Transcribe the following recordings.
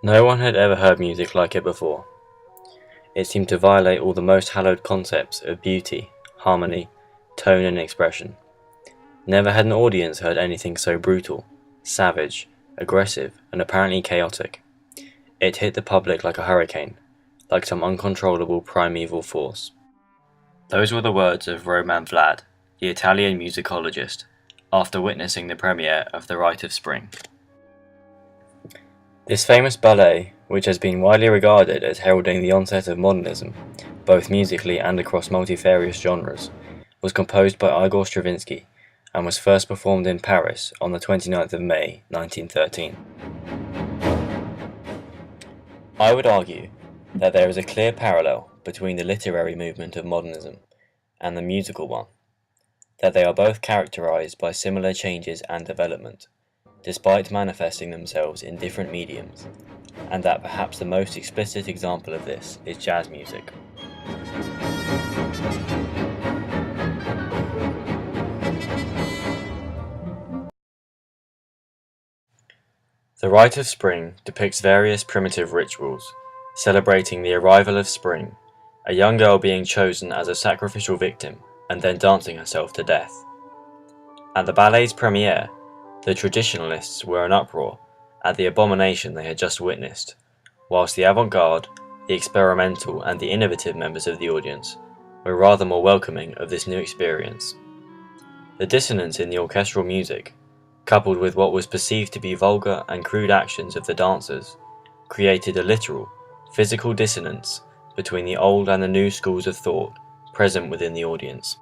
No one had ever heard music like it before. It seemed to violate all the most hallowed concepts of beauty, harmony, tone and expression. Never had an audience heard anything so brutal, savage, aggressive, and apparently chaotic. It hit the public like a hurricane, like some uncontrollable primeval force. Those were the words of Roman Vlad, the Italian musicologist, after witnessing the premiere of The Rite of Spring. This famous ballet, which has been widely regarded as heralding the onset of modernism, both musically and across multifarious genres, was composed by Igor Stravinsky and was first performed in Paris on the 29th of May 1913. I would argue that there is a clear parallel between the literary movement of modernism and the musical one, that they are both characterized by similar changes and development, despite manifesting themselves in different mediums, and that perhaps the most explicit example of this is jazz music. The Rite of Spring depicts various primitive rituals, celebrating the arrival of spring, a young girl being chosen as a sacrificial victim and then dancing herself to death. At the ballet's premiere, the traditionalists were in uproar at the abomination they had just witnessed, whilst the avant-garde, the experimental and the innovative members of the audience were rather more welcoming of this new experience. The dissonance in the orchestral music, coupled with what was perceived to be vulgar and crude actions of the dancers, created a literal, physical dissonance between the old and the new schools of thought present within the audience.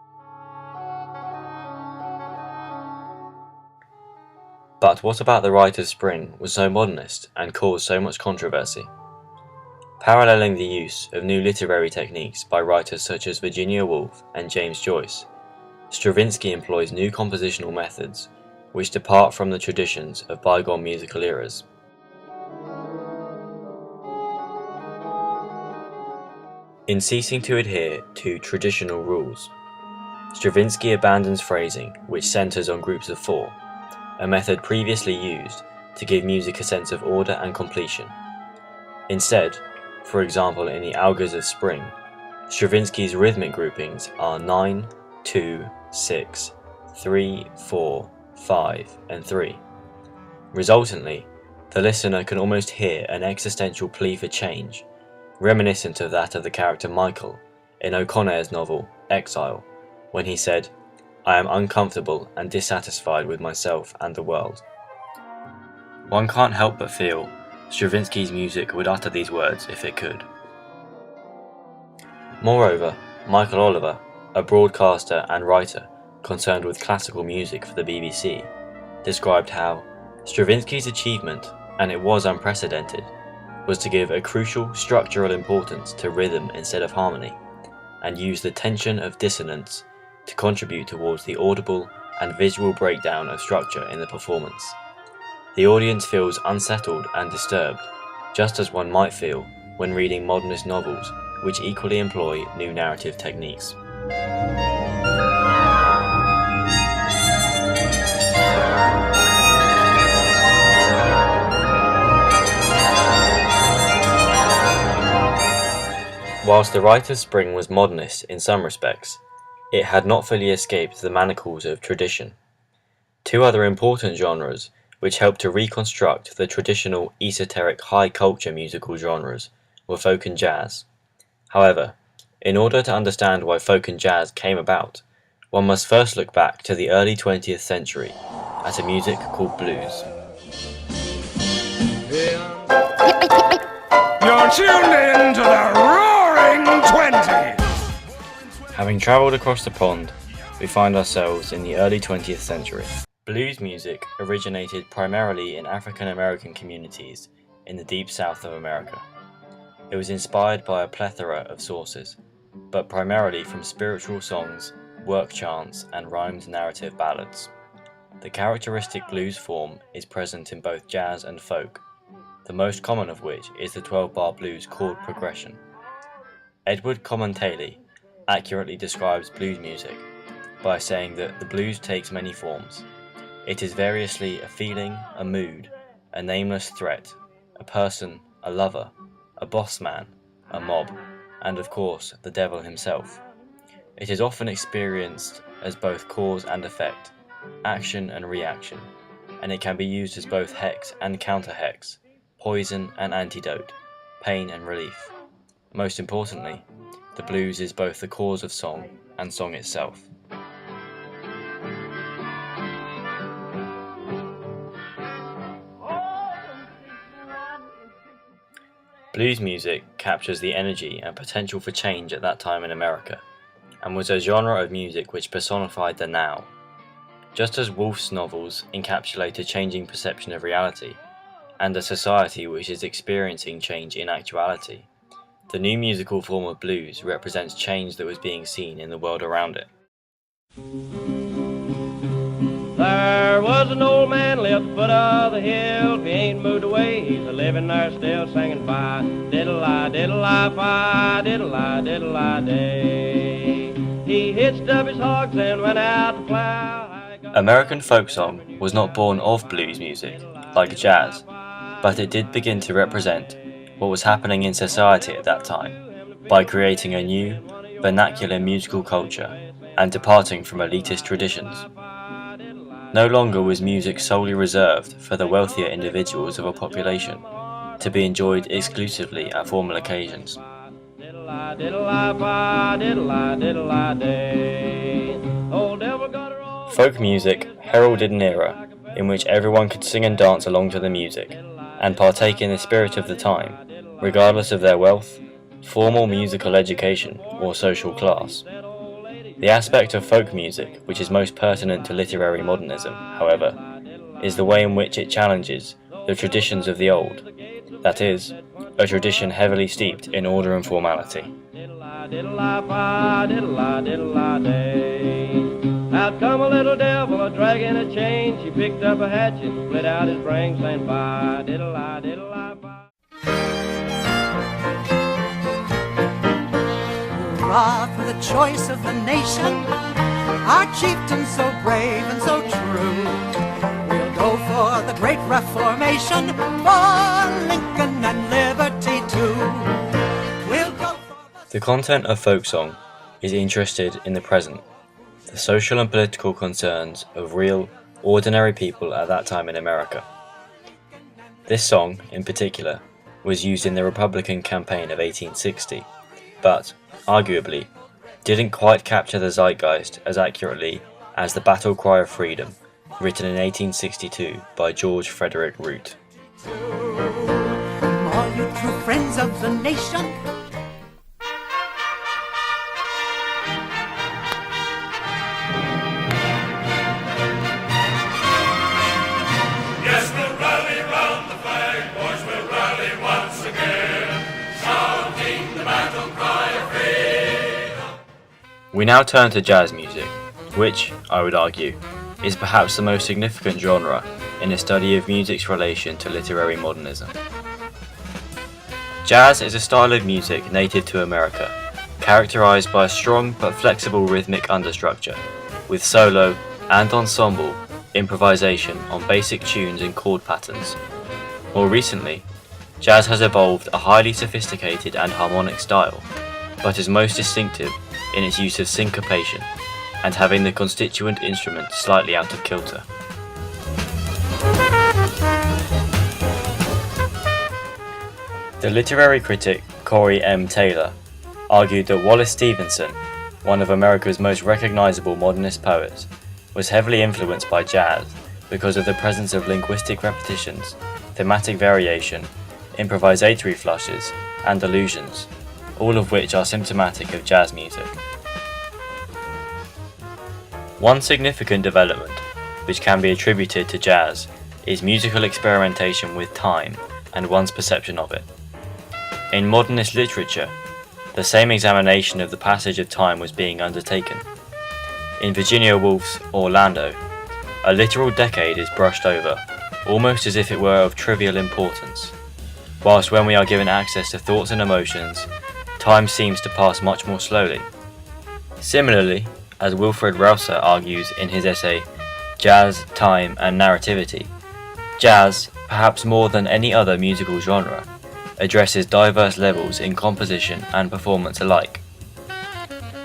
But what about the Rite of Spring was so modernist and caused so much controversy? Paralleling the use of new literary techniques by writers such as Virginia Woolf and James Joyce, Stravinsky employs new compositional methods which depart from the traditions of bygone musical eras. In ceasing to adhere to traditional rules, Stravinsky abandons phrasing which centers on groups of four, a method previously used to give music a sense of order and completion. Instead, for example in the Augas of Spring, Stravinsky's rhythmic groupings are 9, 2, 6, 3, 4, 5, and 3. Resultantly, the listener can almost hear an existential plea for change, reminiscent of that of the character Michael in O'Connor's novel Exile, when he said, "I am uncomfortable and dissatisfied with myself and the world." One can't help but feel Stravinsky's music would utter these words if it could. Moreover, Michael Oliver, a broadcaster and writer concerned with classical music for the BBC, described how Stravinsky's achievement, and it was unprecedented, was to give a crucial structural importance to rhythm instead of harmony, and use the tension of dissonance to contribute towards the audible and visual breakdown of structure in the performance. The audience feels unsettled and disturbed, just as one might feel when reading modernist novels which equally employ new narrative techniques. Whilst the Rite of Spring was modernist in some respects, it had not fully escaped the manacles of tradition. Two other important genres which helped to reconstruct the traditional esoteric high culture musical genres were folk and jazz. However, in order to understand why folk and jazz came about, one must first look back to the early 20th century at a music called blues. You're tuned in to the Roaring '20s! Having travelled across the pond, we find ourselves in the early 20th century. Blues music originated primarily in African American communities in the deep south of America. It was inspired by a plethora of sources, but primarily from spiritual songs, work chants, and rhymed narrative ballads. The characteristic blues form is present in both jazz and folk, the most common of which is the 12-bar blues chord progression. Edward Commentaly accurately describes blues music by saying that the blues takes many forms. It is variously a feeling, a mood, a nameless threat, a person, a lover, a boss man, a mob, and of course the devil himself. It is often experienced as both cause and effect, action and reaction, and it can be used as both hex and counter-hex, poison and antidote, pain and relief. Most importantly, the blues is both the cause of song and song itself. Blues music captures the energy and potential for change at that time in America, and was a genre of music which personified the now. Just as Woolf's novels encapsulate a changing perception of reality, and a society which is experiencing change in actuality, the new musical form of blues represents change that was being seen in the world around it. There was an old man lived at the foot of the hill. If he ain't moved away, he's a living there still, singing fi diddle-I, diddle-I, fi diddle-I, diddle-I day. He hitched up his hogs and went out to plow. American folk song was not born of blues music, like jazz, but it did begin to represent what was happening in society at that time by creating a new, vernacular musical culture and departing from elitist traditions. No longer was music solely reserved for the wealthier individuals of a population, to be enjoyed exclusively at formal occasions. Folk music heralded an era in which everyone could sing and dance along to the music, and partake in the spirit of the time, regardless of their wealth, formal musical education, or social class. The aspect of folk music which is most pertinent to literary modernism, however, is the way in which it challenges the traditions of the old, that is, a tradition heavily steeped in order and formality. Out come a little devil, a dragging a chain. She picked up a hatchet, split out his brains, saying, "Bye, diddle-I, diddle-I, bye." Hurrah for the choice of the nation, our chieftain so brave and so true. We'll go for the great Reformation, for Lincoln and liberty too. We'll go for The content of folk song is interested in the present, the social and political concerns of real, ordinary people at that time in America. This song, in particular, was used in the Republican campaign of 1860, but, arguably, didn't quite capture the zeitgeist as accurately as the Battle Cry of Freedom, written in 1862 by George Frederick Root. all you true friends of the nation. Yes, we'll rally round the flag, boys, we'll rally once again, shouting the battle cry of freedom. We now turn to jazz music, which, I would argue, is perhaps the most significant genre in a study of music's relation to literary modernism. Jazz is a style of music native to America, characterized by a strong but flexible rhythmic understructure, with solo and ensemble improvisation on basic tunes and chord patterns. More recently, jazz has evolved a highly sophisticated and harmonic style, but is most distinctive in its use of syncopation and having the constituent instruments slightly out of kilter. The literary critic Corey M. Taylor argued that Wallace Stevenson, one of America's most recognizable modernist poets, was heavily influenced by jazz because of the presence of linguistic repetitions, thematic variation, improvisatory flushes, and allusions, all of which are symptomatic of jazz music. One significant development, which can be attributed to jazz, is musical experimentation with time and one's perception of it. In modernist literature, the same examination of the passage of time was being undertaken. In Virginia Woolf's Orlando, a literal decade is brushed over, almost as if it were of trivial importance, whilst when we are given access to thoughts and emotions, time seems to pass much more slowly. Similarly, as Wilfred Rauser argues in his essay Jazz, Time and Narrativity, jazz, perhaps more than any other musical genre, addresses diverse levels in composition and performance alike.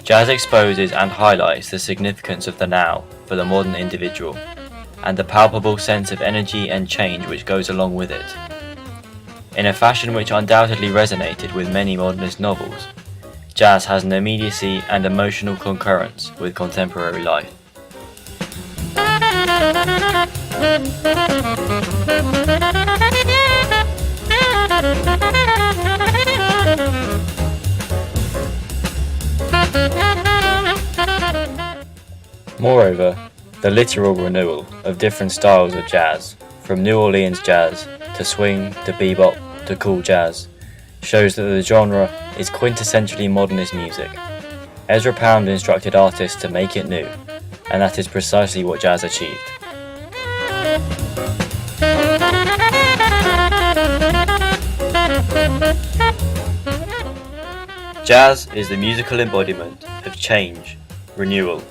Jazz exposes and highlights the significance of the now for the modern individual, and the palpable sense of energy and change which goes along with it. In a fashion which undoubtedly resonated with many modernist novels, jazz has an immediacy and emotional concurrence with contemporary life. Moreover, the literal renewal of different styles of jazz, from New Orleans jazz to swing to bebop to cool jazz, shows that the genre is quintessentially modernist music. Ezra Pound instructed artists to make it new, and that is precisely what jazz achieved. Jazz is the musical embodiment of change, renewal,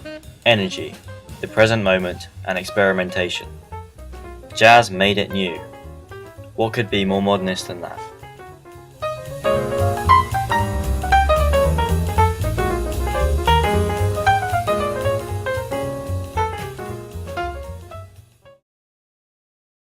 energy, the present moment, and experimentation. Jazz made it new. What could be more modernist than that?